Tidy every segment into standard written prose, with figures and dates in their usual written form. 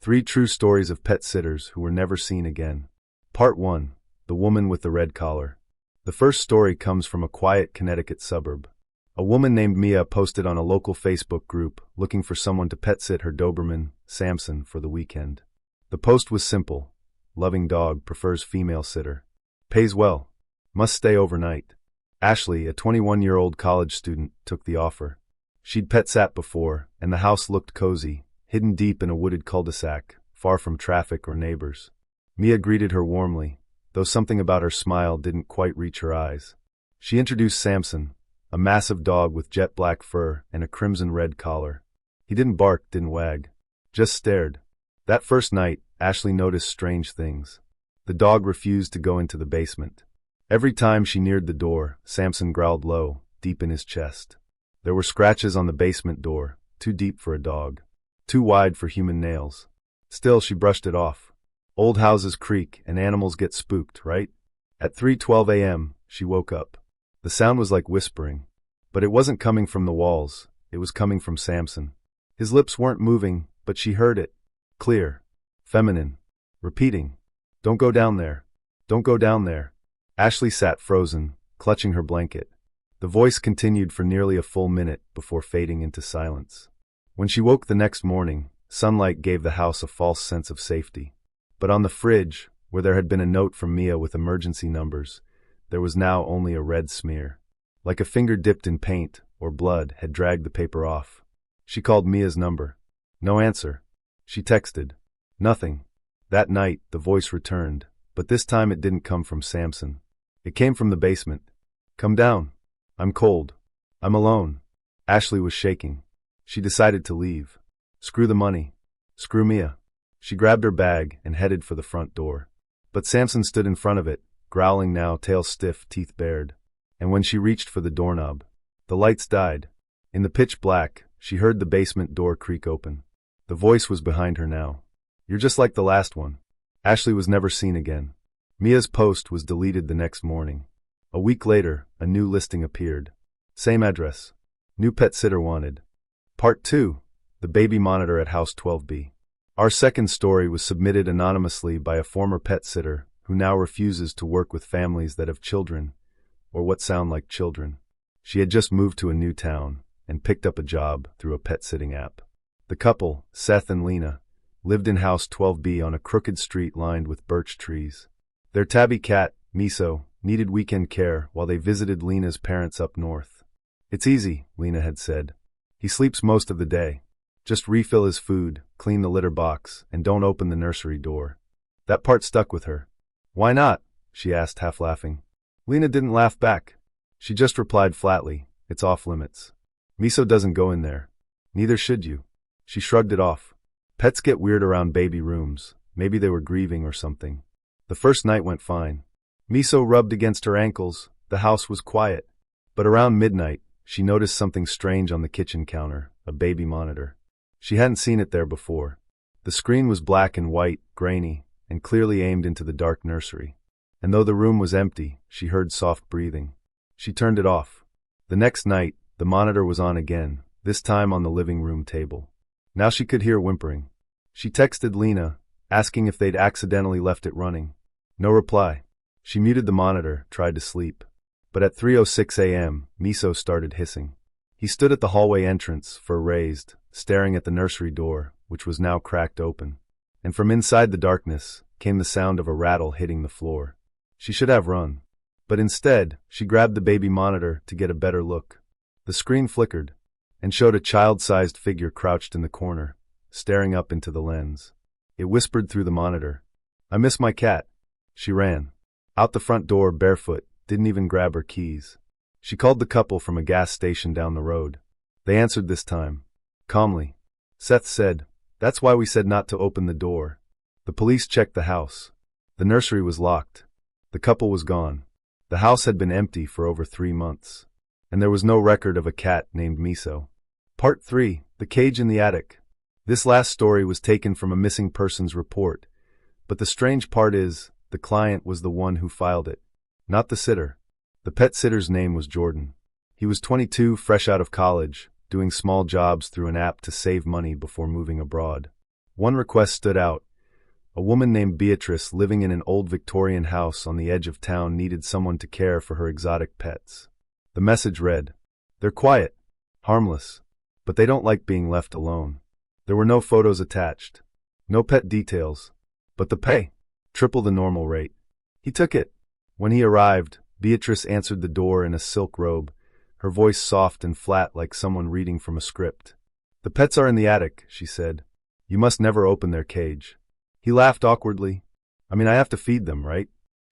3 true stories of pet sitters who were never seen again. Part 1. The Woman with the Red Collar. The first story comes from a quiet Connecticut suburb. A woman named Mia posted on a local Facebook group looking for someone to pet sit her Doberman, Samson, for the weekend. The post was simple. Loving dog, prefers female sitter. Pays well. Must stay overnight. Ashley, a 21-year-old college student, took the offer. She'd pet sat before, and the house looked cozy, hidden deep in a wooded cul-de-sac, far from traffic or neighbors. Mia greeted her warmly, though something about her smile didn't quite reach her eyes. She introduced Samson, a massive dog with jet black fur and a crimson-red collar. He didn't bark, didn't wag, just stared. That first night, Ashley noticed strange things. The dog refused to go into the basement. Every time she neared the door, Samson growled low, deep in his chest. There were scratches on the basement door, too deep for a dog, too wide for human nails. Still, she brushed it off. Old houses creak and animals get spooked, right? At 3:12 a.m., she woke up. The sound was like whispering, but it wasn't coming from the walls, it was coming from Samson. His lips weren't moving, but she heard it. Clear. Feminine. Repeating. Don't go down there. Don't go down there. Ashley sat frozen, clutching her blanket. The voice continued for nearly a full minute before fading into silence. When she woke the next morning, sunlight gave the house a false sense of safety. But on the fridge, where there had been a note from Mia with emergency numbers, there was now only a red smear. Like a finger dipped in paint or blood had dragged the paper off. She called Mia's number. No answer. She texted. Nothing. That night, the voice returned, but this time it didn't come from Samson. It came from the basement. Come down. I'm cold. I'm alone. Ashley was shaking. She decided to leave. Screw the money. Screw Mia. She grabbed her bag and headed for the front door. But Samson stood in front of it, growling now, tail stiff, teeth bared. And when she reached for the doorknob, the lights died. In the pitch black, she heard the basement door creak open. The voice was behind her now. You're just like the last one. Ashley was never seen again. Mia's post was deleted the next morning. A week later, a new listing appeared. Same address. New pet sitter wanted. Part 2. The Baby Monitor at House 12B. Our second story was submitted anonymously by a former pet sitter who now refuses to work with families that have children, or what sound like children. She had just moved to a new town and picked up a job through a pet sitting app. The couple, Seth and Lena, lived in House 12B on a crooked street lined with birch trees. Their tabby cat, Miso, needed weekend care while they visited Lena's parents up north. It's easy, Lena had said. He sleeps most of the day. Just refill his food, clean the litter box, and don't open the nursery door. That part stuck with her. Why not? She asked, half laughing. Lena didn't laugh back. She just replied flatly, it's off limits. Miso doesn't go in there. Neither should you. She shrugged it off. Pets get weird around baby rooms. Maybe they were grieving or something. The first night went fine. Miso rubbed against her ankles. The house was quiet. But around midnight, she noticed something strange on the kitchen counter, a baby monitor. She hadn't seen it there before. The screen was black and white, grainy, and clearly aimed into the dark nursery. And though the room was empty, she heard soft breathing. She turned it off. The next night, the monitor was on again, this time on the living room table. Now she could hear whimpering. She texted Lena, asking if they'd accidentally left it running. No reply. She muted the monitor, tried to sleep. But at 3:06 a.m., Miso started hissing. He stood at the hallway entrance, fur raised, staring at the nursery door, which was now cracked open. And from inside the darkness came the sound of a rattle hitting the floor. She should have run. But instead, she grabbed the baby monitor to get a better look. The screen flickered and showed a child-sized figure crouched in the corner, staring up into the lens. It whispered through the monitor, I miss my cat. She ran. Out the front door barefoot, didn't even grab her keys. She called the couple from a gas station down the road. They answered this time. Calmly. Seth said, that's why we said not to open the door. The police checked the house. The nursery was locked. The couple was gone. The house had been empty for over 3 months. And there was no record of a cat named Miso. Part 3. The Cage in the Attic. This last story was taken from a missing persons report, but the strange part is, the client was the one who filed it, not the sitter. The pet sitter's name was Jordan. He was 22, fresh out of college, doing small jobs through an app to save money before moving abroad. One request stood out. A woman named Beatrice living in an old Victorian house on the edge of town needed someone to care for her exotic pets. The message read, "They're quiet, harmless, but they don't like being left alone." There were no photos attached, no pet details, but the pay, triple the normal rate. He took it. When he arrived, Beatrice answered the door in a silk robe, her voice soft and flat like someone reading from a script. "The pets are in the attic," she said. "You must never open their cage." He laughed awkwardly. "I mean, I have to feed them, right?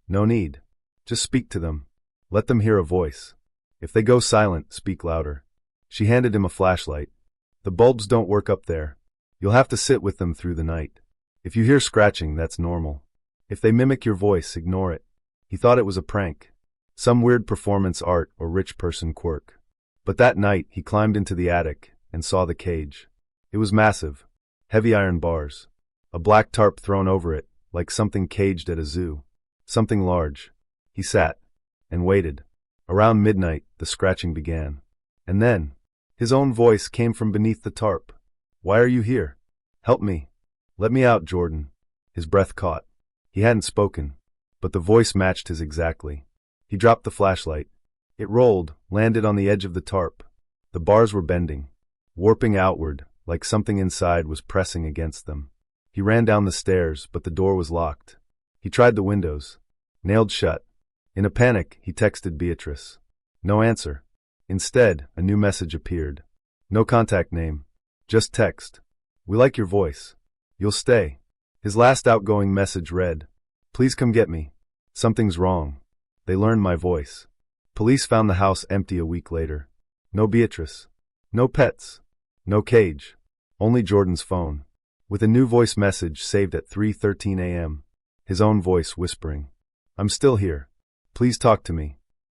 No need. Just speak to them. Let them hear a voice. If they go silent, speak louder." She handed him a flashlight. "The bulbs don't work up there. You'll have to sit with them through the night. If you hear scratching, that's normal. If they mimic your voice, ignore it." He thought it was a prank, some weird performance art or rich person quirk. But that night, he climbed into the attic and saw the cage. It was massive, heavy iron bars, a black tarp thrown over it, like something caged at a zoo. Something large. He sat and waited. Around midnight, the scratching began. And then, his own voice came from beneath the tarp. "Why are you here? Help me. Let me out, Jordan." His breath caught. He hadn't spoken, but the voice matched his exactly. He dropped the flashlight. It rolled, landed on the edge of the tarp. The bars were bending, warping outward, like something inside was pressing against them. He ran down the stairs, but the door was locked. He tried the windows. Nailed shut. In a panic, he texted Beatrice. No answer. Instead, a new message appeared. No contact name. Just text. "We like your voice. You'll stay." His last outgoing message read, "Please come get me. Something's wrong. They learned my voice." Police found the house empty a week later. No Beatrice. No pets. No cage. Only Jordan's phone, with a new voice message saved at 3:13 a.m. His own voice whispering, "I'm still here. Please talk to me."